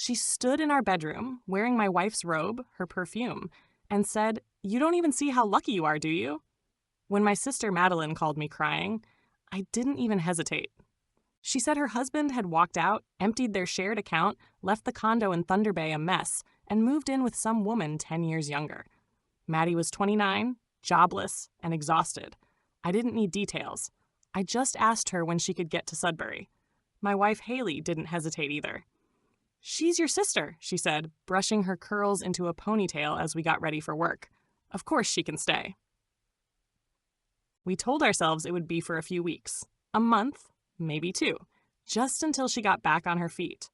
She stood in our bedroom, wearing my wife's robe, her perfume, and said, "You don't even see how lucky you are, do you?" When my sister Madeline called me crying, I didn't even hesitate. She said her husband had walked out, emptied their shared account, left the condo in Thunder Bay a mess, and moved in with some woman 10 years younger. Maddie was 29, jobless, and exhausted. I didn't need details. I just asked her when she could get to Sudbury. My wife Haley didn't hesitate either. "She's your sister," she said, brushing her curls into a ponytail as we got ready for work. "Of course she can stay." We told ourselves it would be for a few weeks, a month, maybe 2, just until she got back on her feet.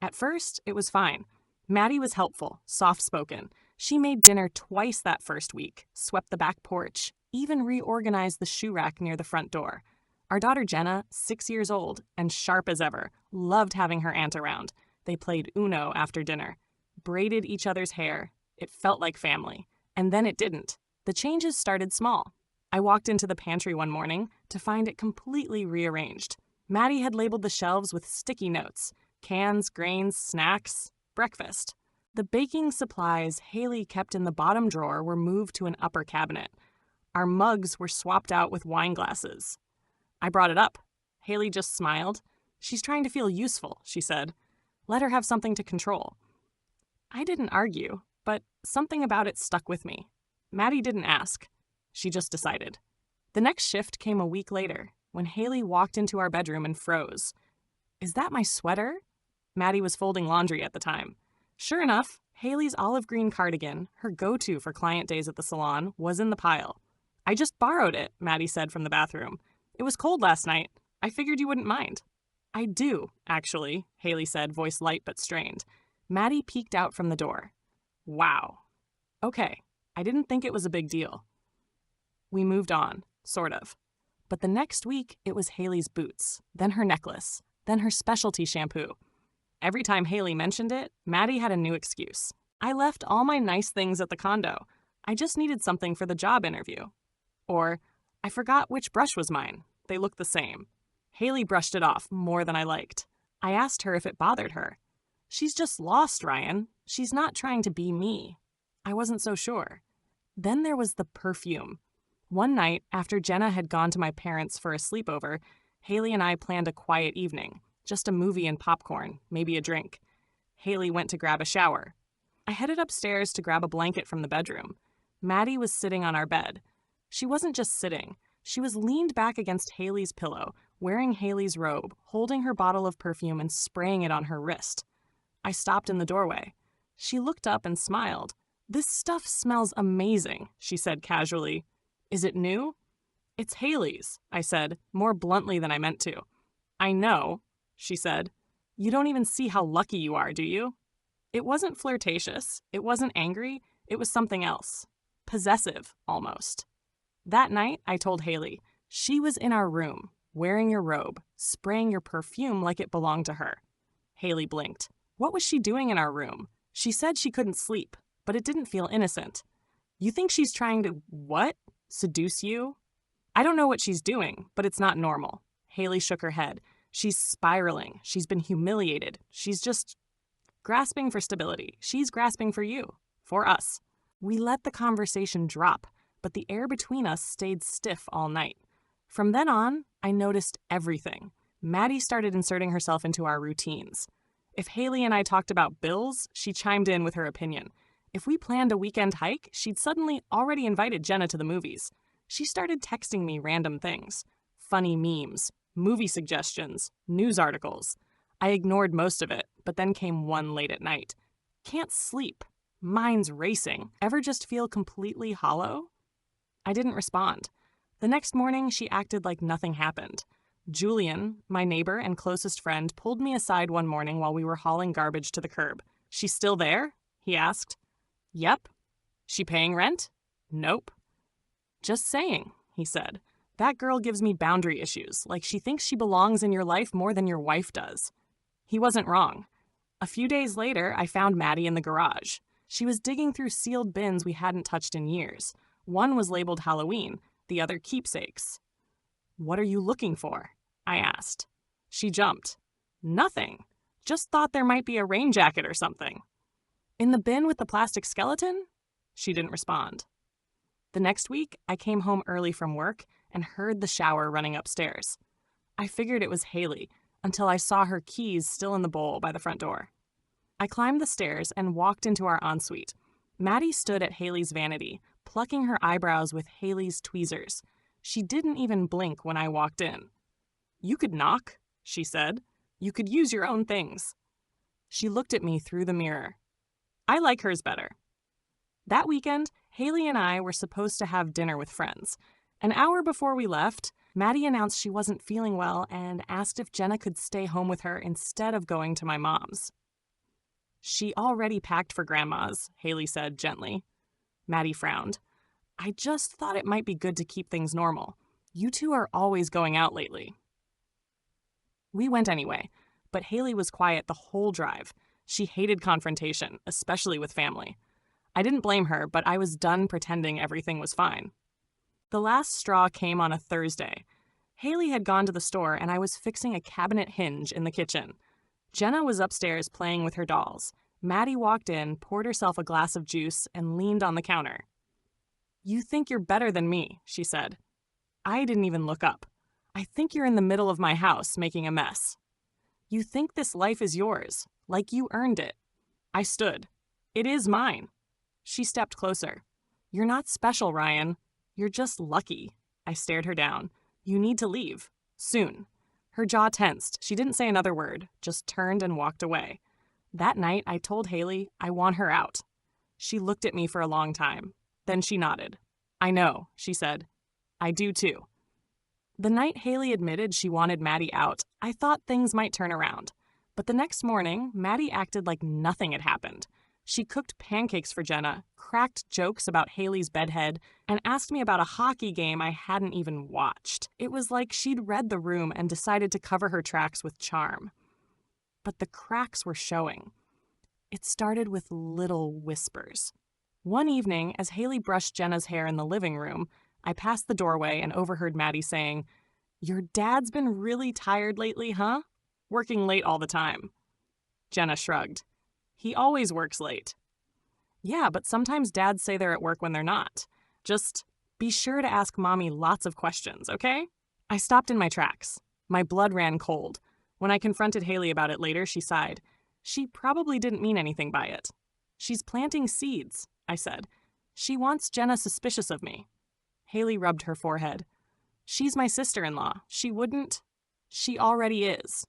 At first, it was fine. Maddie was helpful, soft-spoken. She made dinner twice that first week, swept the back porch, even reorganized the shoe rack near the front door. Our daughter Jenna, 6 years old and sharp as ever, loved having her aunt around. They played Uno after dinner, braided each other's hair. It felt like family. And then it didn't. The changes started small. I walked into the pantry one morning to find it completely rearranged. Maddie had labeled the shelves with sticky notes: cans, grains, snacks, breakfast. The baking supplies Haley kept in the bottom drawer were moved to an upper cabinet. Our mugs were swapped out with wine glasses. I brought it up. Haley just smiled. "She's trying to feel useful," she said. "Let her have something to control." I didn't argue, but something about it stuck with me. Maddie didn't ask. She just decided. The next shift came a week later, when Haley walked into our bedroom and froze. "Is that my sweater?" Maddie was folding laundry at the time. Sure enough, Haley's olive green cardigan, her go-to for client days at the salon, was in the pile. "I just borrowed it," Maddie said from the bathroom. "It was cold last night. I figured you wouldn't mind." "I do, actually," Haley said, voice light but strained. Maddie peeked out from the door. Wow. Okay, I didn't think it was a big deal. We moved on, sort of. But the next week, it was Haley's boots, then her necklace, then her specialty shampoo. Every time Haley mentioned it, Maddie had a new excuse. "I left all my nice things at the condo. I just needed something for the job interview." Or, "I forgot which brush was mine. They look the same." Haley brushed it off more than I liked. I asked her if it bothered her. "She's just lost, Ryan. She's not trying to be me." I wasn't so sure. Then there was the perfume. One night, after Jenna had gone to my parents' for a sleepover, Haley and I planned a quiet evening, just a movie and popcorn, maybe a drink. Haley went to grab a shower. I headed upstairs to grab a blanket from the bedroom. Maddie was sitting on our bed. She wasn't just sitting. She was leaned back against Haley's pillow, wearing Haley's robe, holding her bottle of perfume and spraying it on her wrist. I stopped in the doorway. She looked up and smiled. "This stuff smells amazing," she said casually. "Is it new?" "It's Haley's," I said, more bluntly than I meant to. "I know," she said. "You don't even see how lucky you are, do you?" It wasn't flirtatious. It wasn't angry. It was something else. Possessive, almost. That night, I told Haley, she was in our room, wearing your robe, spraying your perfume like it belonged to her. Haley blinked. What was she doing in our room? She said she couldn't sleep, but it didn't feel innocent. "You think she's trying to, what? Seduce you?" "I don't know what she's doing, but it's not normal." Haley shook her head. "She's spiraling. She's been humiliated. She's just grasping for stability. She's grasping for you. For us." We let the conversation drop, but the air between us stayed stiff all night. From then on, I noticed everything. Maddie started inserting herself into our routines. If Haley and I talked about bills, she chimed in with her opinion. If we planned a weekend hike, she'd suddenly already invited Jenna to the movies. She started texting me random things. Funny memes, movie suggestions, news articles. I ignored most of it, but then came one late at night. "Can't sleep. Mind's racing. Ever just feel completely hollow?" I didn't respond. The next morning, she acted like nothing happened. Julian, my neighbor and closest friend, pulled me aside one morning while we were hauling garbage to the curb. "She's still there?" he asked. "Yep." "She paying rent?" "Nope." "Just saying," he said. "That girl gives me boundary issues, like she thinks she belongs in your life more than your wife does." He wasn't wrong. A few days later, I found Maddie in the garage. She was digging through sealed bins we hadn't touched in years. One was labeled Halloween, the other keepsakes. "What are you looking for?" I asked. She jumped. "Nothing. Just thought there might be a rain jacket or something. In the bin with the plastic skeleton? She didn't respond. The next week, I came home early from work and heard the shower running upstairs. I figured it was Haley until I saw her keys still in the bowl by the front door. I climbed the stairs and walked into our ensuite. Maddie stood at Haley's vanity, plucking her eyebrows with Haley's tweezers. She didn't even blink when I walked in. "You could knock," she said. "You could use your own things." She looked at me through the mirror. I like hers better. That weekend, Haley and I were supposed to have dinner with friends. An hour before we left, Maddie announced she wasn't feeling well and asked if Jenna could stay home with her instead of going to my mom's. "She already packed for Grandma's," Haley said gently. Maddie frowned. "I just thought it might be good to keep things normal. You two are always going out lately." We went anyway, but Haley was quiet the whole drive. She hated confrontation, especially with family. I didn't blame her, but I was done pretending everything was fine. The last straw came on a Thursday. Haley had gone to the store and I was fixing a cabinet hinge in the kitchen. Jenna was upstairs playing with her dolls. Maddie walked in, poured herself a glass of juice, and leaned on the counter. "You think you're better than me," she said. I didn't even look up. "I think you're in the middle of my house, making a mess. You think this life is yours, like you earned it." I stood. "It is mine." She stepped closer. "You're not special, Ryan. You're just lucky." I stared her down. "You need to leave. Soon." Her jaw tensed. She didn't say another word, just turned and walked away. That night, I told Haley I want her out. She looked at me for a long time. Then she nodded. "I know," she said. "I do too." The night Haley admitted she wanted Maddie out, I thought things might turn around. But the next morning, Maddie acted like nothing had happened. She cooked pancakes for Jenna, cracked jokes about Haley's bedhead, and asked me about a hockey game I hadn't even watched. It was like she'd read the room and decided to cover her tracks with charm. But the cracks were showing. It started with little whispers. One evening, as Haley brushed Jenna's hair in the living room, I passed the doorway and overheard Maddie saying, "Your dad's been really tired lately, huh? Working late all the time." Jenna shrugged. "He always works late." "Yeah, but sometimes dads say they're at work when they're not. Just be sure to ask Mommy lots of questions, okay?" I stopped in my tracks. My blood ran cold. When I confronted Haley about it later, she sighed. She probably didn't mean anything by it. "She's planting seeds," I said. "She wants Jenna suspicious of me." Haley rubbed her forehead. "She's my sister-in-law. She wouldn't." "She already is."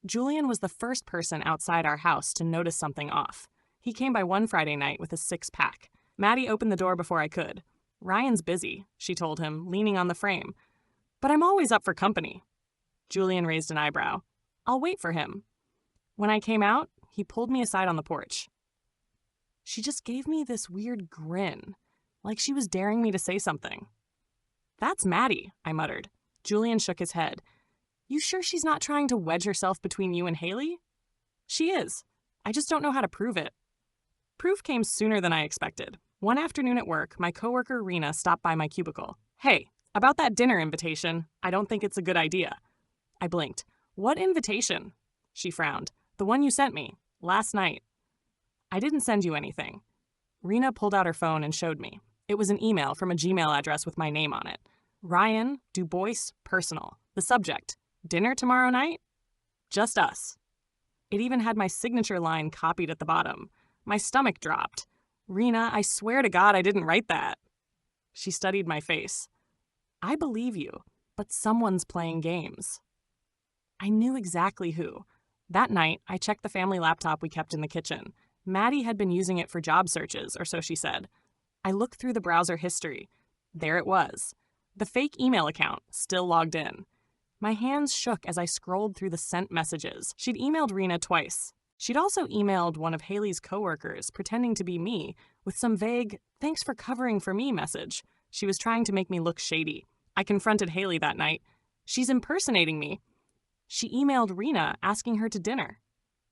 Julian was the first person outside our house to notice something off. He came by one Friday night with a 6-pack. Maddie opened the door before I could. "Ryan's busy," she told him, leaning on the frame. "But I'm always up for company." Julian raised an eyebrow. "I'll wait for him." When I came out, he pulled me aside on the porch. She just gave me this weird grin, like she was daring me to say something. "That's Maddie," I muttered. Julian shook his head. "You sure she's not trying to wedge herself between you and Haley?" "She is. I just don't know how to prove it." Proof came sooner than I expected. One afternoon at work, my coworker Rena stopped by my cubicle. "Hey, about that dinner invitation, I don't think it's a good idea." I blinked. "What invitation?" She frowned. "The one you sent me, last night." "I didn't send you anything." Rena pulled out her phone and showed me. It was an email from a Gmail address with my name on it. Ryan Dubois Personal. The subject, "Dinner tomorrow night? Just us." It even had my signature line copied at the bottom. My stomach dropped. "Rena, I swear to God I didn't write that." She studied my face. "I believe you, but someone's playing games." I knew exactly who. That night, I checked the family laptop we kept in the kitchen. Maddie had been using it for job searches, or so she said. I looked through the browser history. There it was. The fake email account, still logged in. My hands shook as I scrolled through the sent messages. She'd emailed Rena twice. She'd also emailed one of Haley's coworkers, pretending to be me, with some vague, "thanks for covering for me" message. She was trying to make me look shady. I confronted Haley that night. "She's impersonating me." She emailed Rena asking her to dinner.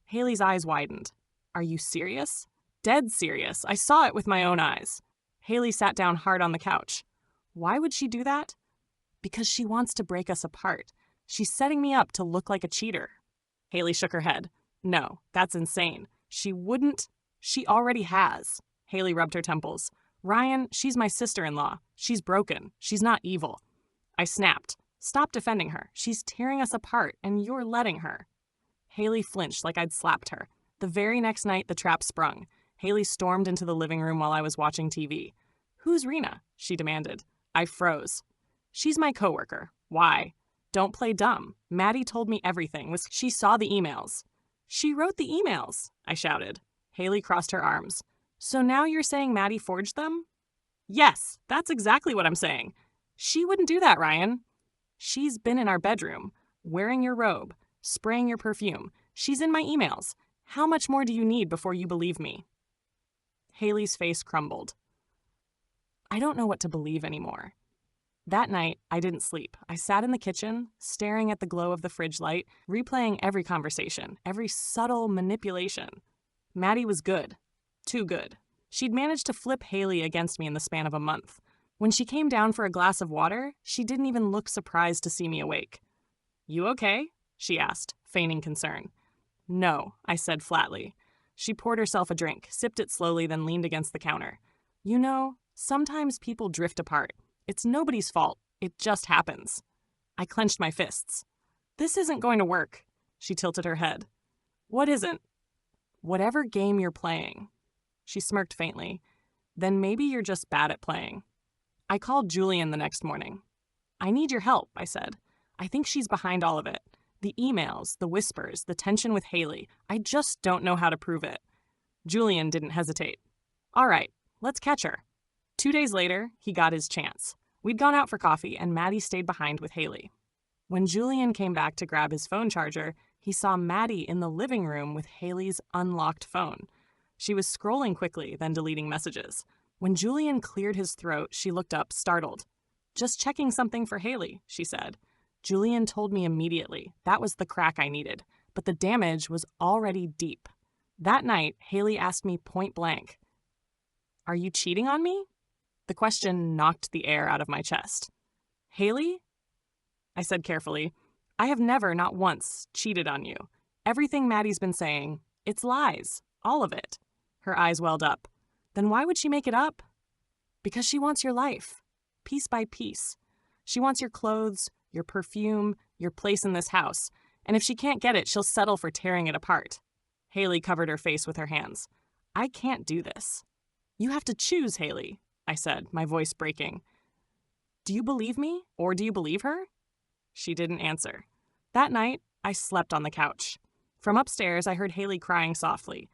Haley's eyes widened. "Are you serious?" "Dead serious. I saw it with my own eyes." Haley sat down hard on the couch. "Why would she do that?" "Because she wants to break us apart. She's setting me up to look like a cheater." Haley shook her head. No, that's insane. She wouldn't. She already has. Haley rubbed her temples. Ryan, she's my sister-in-law. She's broken. She's not evil. I snapped. Stop defending her. She's tearing us apart, and you're letting her. Haley flinched like I'd slapped her. The very next night, the trap sprung. Haley stormed into the living room while I was watching TV. Who's Rena? She demanded. I froze. She's my coworker. Why? Don't play dumb. Maddie told me everything. She saw the emails. She wrote the emails, I shouted. Haley crossed her arms. So now you're saying Maddie forged them? Yes, that's exactly what I'm saying. She wouldn't do that, Ryan. She's been in our bedroom, wearing your robe, spraying your perfume. She's in my emails. How much more do you need before you believe me? Haley's face crumbled. I don't know what to believe anymore. That night, I didn't sleep. I sat in the kitchen, staring at the glow of the fridge light, replaying every conversation, every subtle manipulation. Maddie was good. Too good. She'd managed to flip Haley against me in the span of a month. When she came down for a glass of water, she didn't even look surprised to see me awake. You okay? She asked, feigning concern. No, I said flatly. She poured herself a drink, sipped it slowly, then leaned against the counter. You know, sometimes people drift apart. It's nobody's fault. It just happens. I clenched my fists. This isn't going to work. She tilted her head. What isn't? Whatever game you're playing. She smirked faintly. Then maybe you're just bad at playing. I called Julian the next morning. I need your help, I said. I think she's behind all of it. The emails, the whispers, the tension with Haley. I just don't know how to prove it. Julian didn't hesitate. All right, let's catch her. 2 days later, he got his chance. We'd gone out for coffee, and Maddie stayed behind with Haley. When Julian came back to grab his phone charger, he saw Maddie in the living room with Haley's unlocked phone. She was scrolling quickly, then deleting messages. When Julian cleared his throat, she looked up, startled. Just checking something for Haley, she said. Julian told me immediately. That was the crack I needed. But the damage was already deep. That night, Haley asked me point blank, Are you cheating on me? The question knocked the air out of my chest. Haley? I said carefully, I have never, not once, cheated on you. Everything Maddie's been saying, it's lies. All of it. Her eyes welled up. Then why would she make it up? Because she wants your life. Piece by piece. She wants your clothes, your perfume, your place in this house. And if she can't get it, she'll settle for tearing it apart. Haley covered her face with her hands. I can't do this. You have to choose, Haley, I said, my voice breaking. Do you believe me, or do you believe her? She didn't answer. That night, I slept on the couch. From upstairs, I heard Haley crying softly.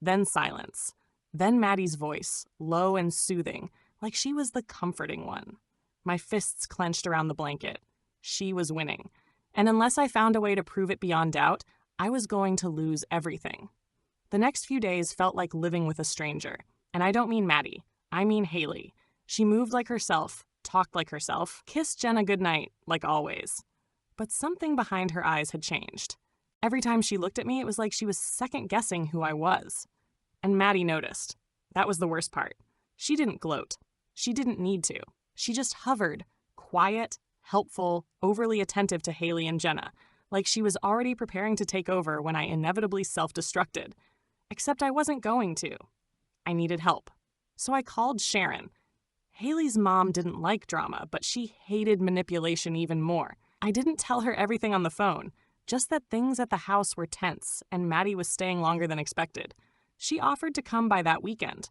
Then silence. Then Maddie's voice, low and soothing, like she was the comforting one. My fists clenched around the blanket. She was winning. And unless I found a way to prove it beyond doubt, I was going to lose everything. The next few days felt like living with a stranger. And I don't mean Maddie. I mean Haley. She moved like herself, talked like herself, kissed Jenna goodnight, like always. But something behind her eyes had changed. Every time she looked at me, it was like she was second-guessing who I was. And Maddie noticed. That was the worst part. She didn't gloat. She didn't need to. She just hovered, quiet, helpful, overly attentive to Haley and Jenna, like she was already preparing to take over when I inevitably self-destructed. Except I wasn't going to. I needed help. So I called Sharon. Haley's mom didn't like drama, but she hated manipulation even more. I didn't tell her everything on the phone, just that things at the house were tense and Maddie was staying longer than expected. She offered to come by that weekend.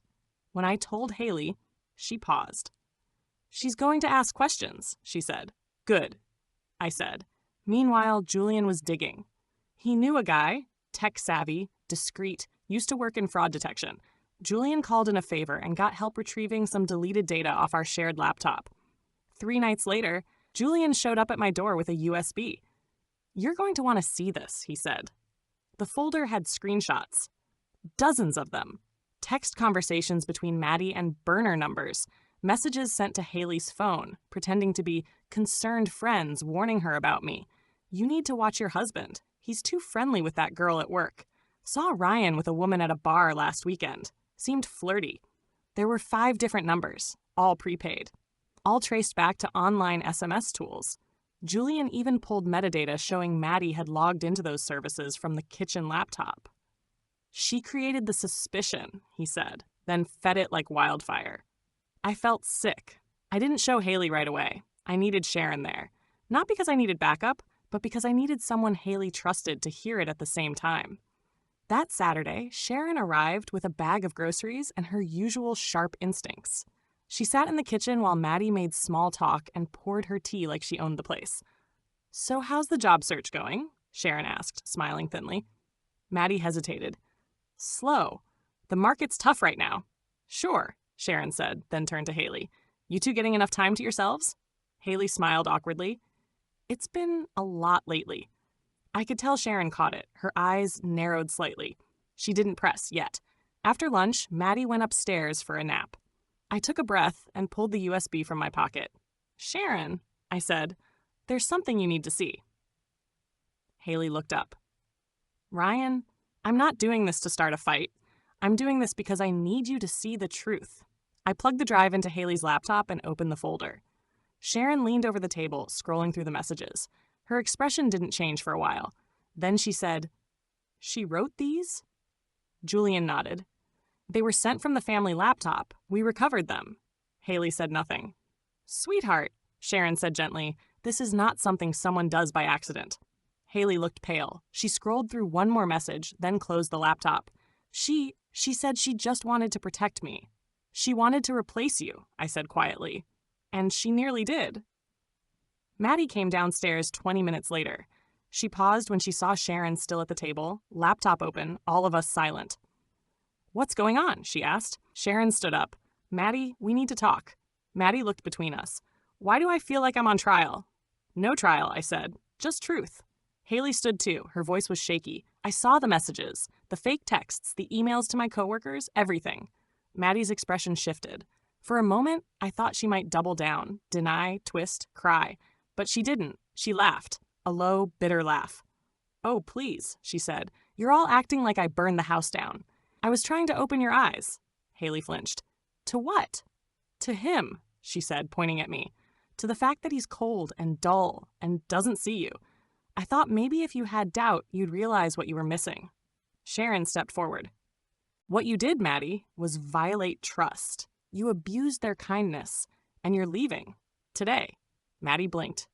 When I told Haley, she paused. She's going to ask questions, she said. Good, I said. Meanwhile, Julian was digging. He knew a guy, tech-savvy, discreet, used to work in fraud detection. Julian called in a favor and got help retrieving some deleted data off our shared laptop. 3 nights later, Julian showed up at my door with a USB. You're going to want to see this, he said. The folder had screenshots. Dozens of them. Text conversations between Maddie and burner numbers. Messages sent to Haley's phone, pretending to be concerned friends warning her about me. You need to watch your husband. He's too friendly with that girl at work. Saw Ryan with a woman at a bar last weekend. Seemed flirty. There were 5 different numbers, all prepaid. All traced back to online SMS tools. Julian even pulled metadata showing Maddie had logged into those services from the kitchen laptop. She created the suspicion, he said, then fed it like wildfire. I felt sick. I didn't show Haley right away. I needed Sharon there. Not because I needed backup, but because I needed someone Haley trusted to hear it at the same time. That Saturday, Sharon arrived with a bag of groceries and her usual sharp instincts. She sat in the kitchen while Maddie made small talk and poured her tea like she owned the place. "So how's the job search going?" Sharon asked, smiling thinly. Maddie hesitated. "Slow. The market's tough right now." "Sure," Sharon said, then turned to Haley. "You two getting enough time to yourselves?" Haley smiled awkwardly. "It's been a lot lately." I could tell Sharon caught it. Her eyes narrowed slightly. She didn't press yet. After lunch, Maddie went upstairs for a nap. I took a breath and pulled the USB from my pocket. "Sharon," I said, "there's something you need to see." Haley looked up. "Ryan, I'm not doing this to start a fight. I'm doing this because I need you to see the truth." I plugged the drive into Haley's laptop and opened the folder. Sharon leaned over the table, scrolling through the messages. Her expression didn't change for a while. Then she said, "She wrote these?" Julian nodded. "They were sent from the family laptop. We recovered them." Haley said nothing. "Sweetheart," Sharon said gently, "this is not something someone does by accident." Haley looked pale. She scrolled through one more message, then closed the laptop. She said she just wanted to protect me. "She wanted to replace you," I said quietly. "And she nearly did." Maddie came downstairs 20 minutes later. She paused when she saw Sharon still at the table, laptop open, all of us silent. "What's going on?" she asked. Sharon stood up. "Maddie, we need to talk." Maddie looked between us. "Why do I feel like I'm on trial?" "No trial," I said. "Just truth." Haley stood too. Her voice was shaky. "I saw the messages, the fake texts, the emails to my coworkers, everything." Maddie's expression shifted. For a moment, I thought she might double down, deny, twist, cry. But she didn't. She laughed. A low, bitter laugh. "Oh, please," she said. "You're all acting like I burned the house down." "I was trying to open your eyes." Haley flinched. "To what?" "To him," she said, pointing at me. "To the fact that he's cold and dull and doesn't see you. I thought maybe if you had doubt, you'd realize what you were missing." Sharon stepped forward. "What you did, Maddie, was violate trust. You abused their kindness, and you're leaving. Today." Maddie blinked.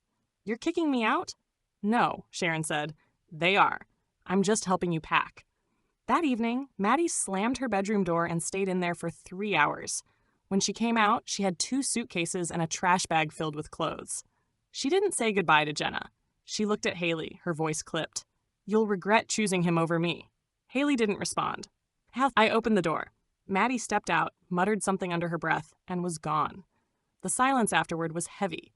"You're kicking me out?" "No," Sharon said. "They are. I'm just helping you pack." That evening, Maddie slammed her bedroom door and stayed in there for 3 hours. When she came out, she had 2 suitcases and a trash bag filled with clothes. She didn't say goodbye to Jenna. She looked at Haley, her voice clipped. "You'll regret choosing him over me." Haley didn't respond. I opened the door. Maddie stepped out, muttered something under her breath, and was gone. The silence afterward was heavy.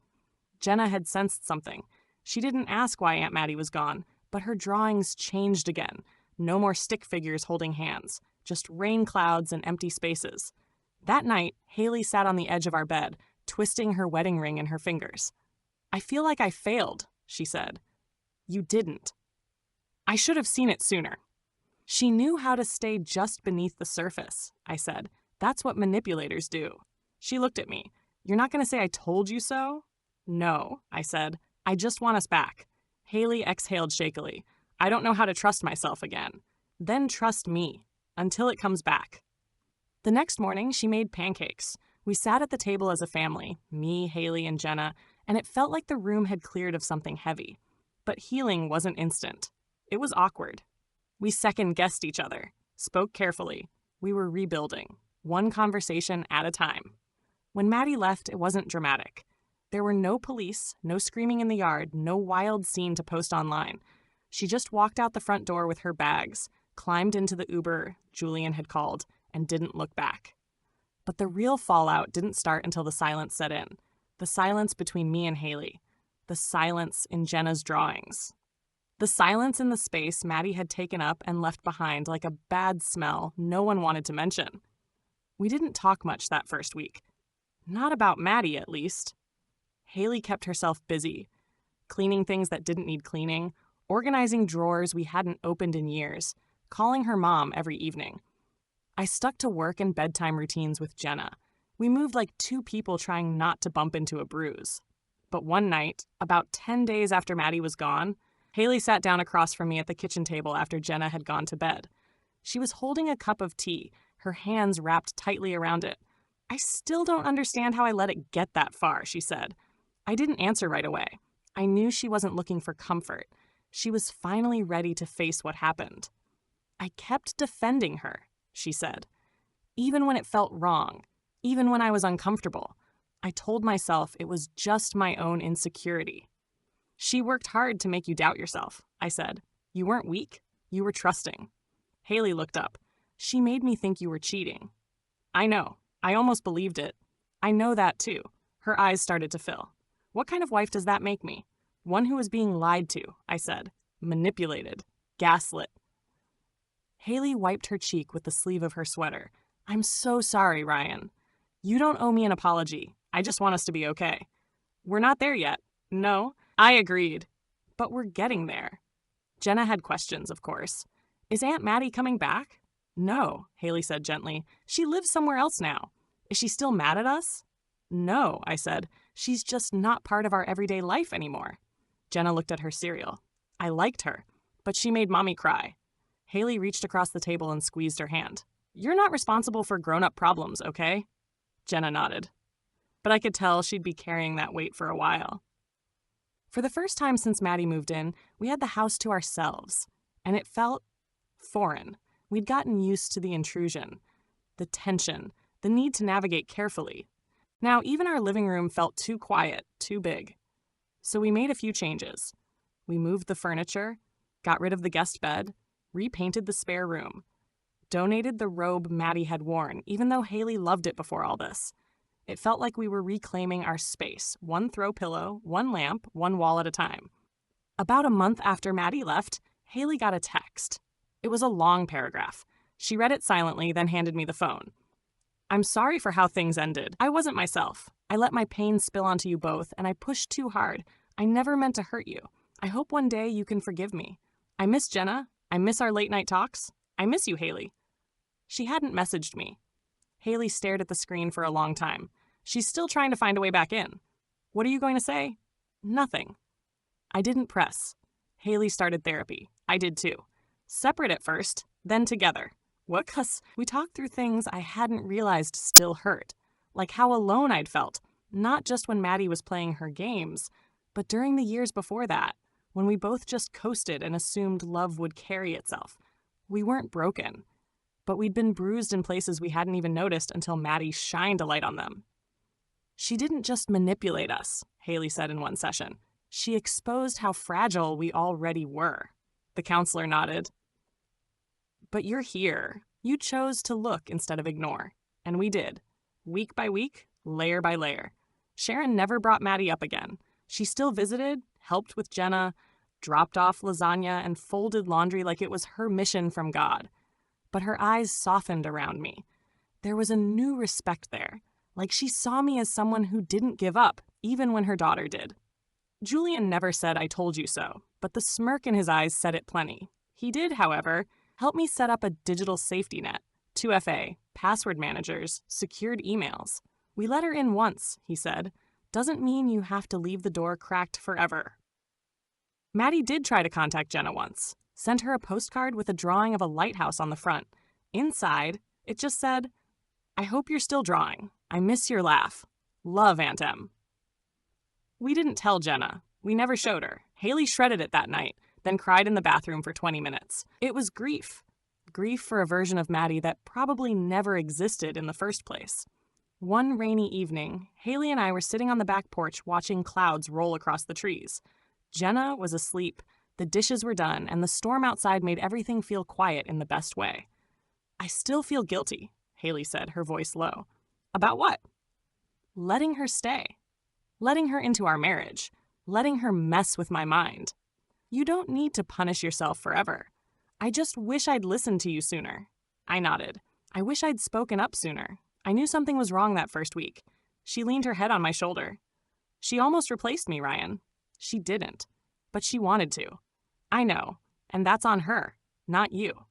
Jenna had sensed something. She didn't ask why Aunt Maddie was gone, but her drawings changed again. No more stick figures holding hands, just rain clouds and empty spaces. That night, Haley sat on the edge of our bed, twisting her wedding ring in her fingers. "I feel like I failed," she said. "You didn't." "I should have seen it sooner." "She knew how to stay just beneath the surface," I said. "That's what manipulators do." She looked at me. "You're not going to say I told you so?" "No," I said. "I just want us back." Haley exhaled shakily. "I don't know how to trust myself again." "Then trust me, until it comes back." The next morning, she made pancakes. We sat at the table as a family, me, Haley, and Jenna, and it felt like the room had cleared of something heavy. But healing wasn't instant. It was awkward. We second-guessed each other, spoke carefully. We were rebuilding, one conversation at a time. When Maddie left, it wasn't dramatic. There were no police, no screaming in the yard, no wild scene to post online. She just walked out the front door with her bags, climbed into the Uber Julian had called, and didn't look back. But the real fallout didn't start until the silence set in. The silence between me and Haley. The silence in Jenna's drawings. The silence in the space Maddie had taken up and left behind like a bad smell no one wanted to mention. We didn't talk much that first week. Not about Maddie, at least. Haley kept herself busy, cleaning things that didn't need cleaning, organizing drawers we hadn't opened in years, calling her mom every evening. I stuck to work and bedtime routines with Jenna. We moved like 2 people trying not to bump into a bruise. But one night, about 10 days after Maddie was gone, Haley sat down across from me at the kitchen table after Jenna had gone to bed. She was holding a cup of tea, her hands wrapped tightly around it. "I still don't understand how I let it get that far," she said. I didn't answer right away. I knew she wasn't looking for comfort. She was finally ready to face what happened. "I kept defending her," she said. "Even when it felt wrong, even when I was uncomfortable. I told myself it was just my own insecurity." "She worked hard to make you doubt yourself," I said. "You weren't weak. You were trusting." Haley looked up. "She made me think you were cheating." "I know. I almost believed it. I know that too." Her eyes started to fill. "What kind of wife does that make me?" "One who was being lied to," I said. "Manipulated. Gaslit." Haley wiped her cheek with the sleeve of her sweater. "I'm so sorry, Ryan. You don't owe me an apology. I just want us to be okay." "We're not there yet." "No." I agreed. "But we're getting there." Jenna had questions, of course. "Is Aunt Maddie coming back?" "No," Haley said gently. "She lives somewhere else now." "Is she still mad at us?" "No," I said. "She's just not part of our everyday life anymore." Jenna looked at her cereal. "I liked her, but she made Mommy cry." Haley reached across the table and squeezed her hand. "You're not responsible for grown-up problems, okay?" Jenna nodded. But I could tell she'd be carrying that weight for a while. For the first time since Maddie moved in, we had the house to ourselves, and it felt foreign. We'd gotten used to the intrusion, the tension, the need to navigate carefully. Now, even our living room felt too quiet, too big. So we made a few changes. We moved the furniture, got rid of the guest bed, repainted the spare room, donated the robe Maddie had worn, even though Haley loved it before all this. It felt like we were reclaiming our space, one throw pillow, one lamp, one wall at a time. About a month after Maddie left, Haley got a text. It was a long paragraph. She read it silently, then handed me the phone. "I'm sorry for how things ended. I wasn't myself. I let my pain spill onto you both, and I pushed too hard. I never meant to hurt you. I hope one day you can forgive me. I miss Jenna. I miss our late-night talks. I miss you, Haley." She hadn't messaged me. Haley stared at the screen for a long time. She's still trying to find a way back in. "What are you going to say?" "Nothing." I didn't press. Haley started therapy. I did too. Separate at first, then together. What? 'Cause we talked through things I hadn't realized still hurt. Like how alone I'd felt, not just when Maddie was playing her games, but during the years before that, when we both just coasted and assumed love would carry itself. We weren't broken, but we'd been bruised in places we hadn't even noticed until Maddie shined a light on them. "She didn't just manipulate us," Haley said in one session. "She exposed how fragile we already were." The counselor nodded. "But you're here. You chose to look instead of ignore. And we did. Week by week, layer by layer. Sharon never brought Maddie up again. She still visited, helped with Jenna, dropped off lasagna, and folded laundry like it was her mission from God. But her eyes softened around me. There was a new respect there, like she saw me as someone who didn't give up, even when her daughter did. Julian never said I told you so, but the smirk in his eyes said it plenty. He did, however, help me set up a digital safety net, 2FA, password managers, secured emails. "We let her in once," he said. "Doesn't mean you have to leave the door cracked forever." Maddie did try to contact Jenna once. Sent her a postcard with a drawing of a lighthouse on the front. Inside, it just said, "I hope you're still drawing. I miss your laugh. Love, Aunt Em." We didn't tell Jenna. We never showed her. Haley shredded it that night, then cried in the bathroom for 20 minutes. It was grief. Grief for a version of Maddie that probably never existed in the first place. One rainy evening, Haley and I were sitting on the back porch watching clouds roll across the trees. Jenna was asleep. The dishes were done, and the storm outside made everything feel quiet in the best way. "I still feel guilty," Haley said, her voice low. "About what?" "Letting her stay. Letting her into our marriage. Letting her mess with my mind. You don't need to punish yourself forever. I just wish I'd listened to you sooner." I nodded. "I wish I'd spoken up sooner. I knew something was wrong that first week." She leaned her head on my shoulder. "She almost replaced me, Ryan." "She didn't. But she wanted to." "I know. And that's on her, not you."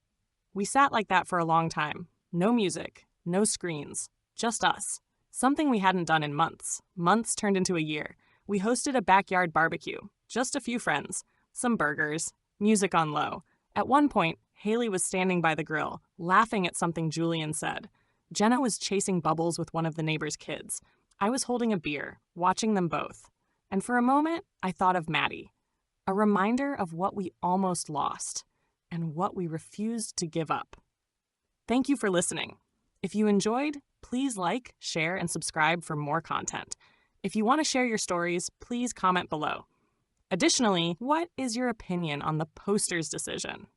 We sat like that for a long time. No music, no screens, just us. Something we hadn't done in months. Months turned into a year. We hosted a backyard barbecue, just a few friends, some burgers, music on low. At one point, Haley was standing by the grill, laughing at something Julian said. Jenna was chasing bubbles with one of the neighbor's kids. I was holding a beer, watching them both. And for a moment, I thought of Maddie. A reminder of what we almost lost and what we refused to give up. Thank you for listening. If you enjoyed, please like, share, and subscribe for more content. If you want to share your stories, please comment below. Additionally, what is your opinion on the poster's decision?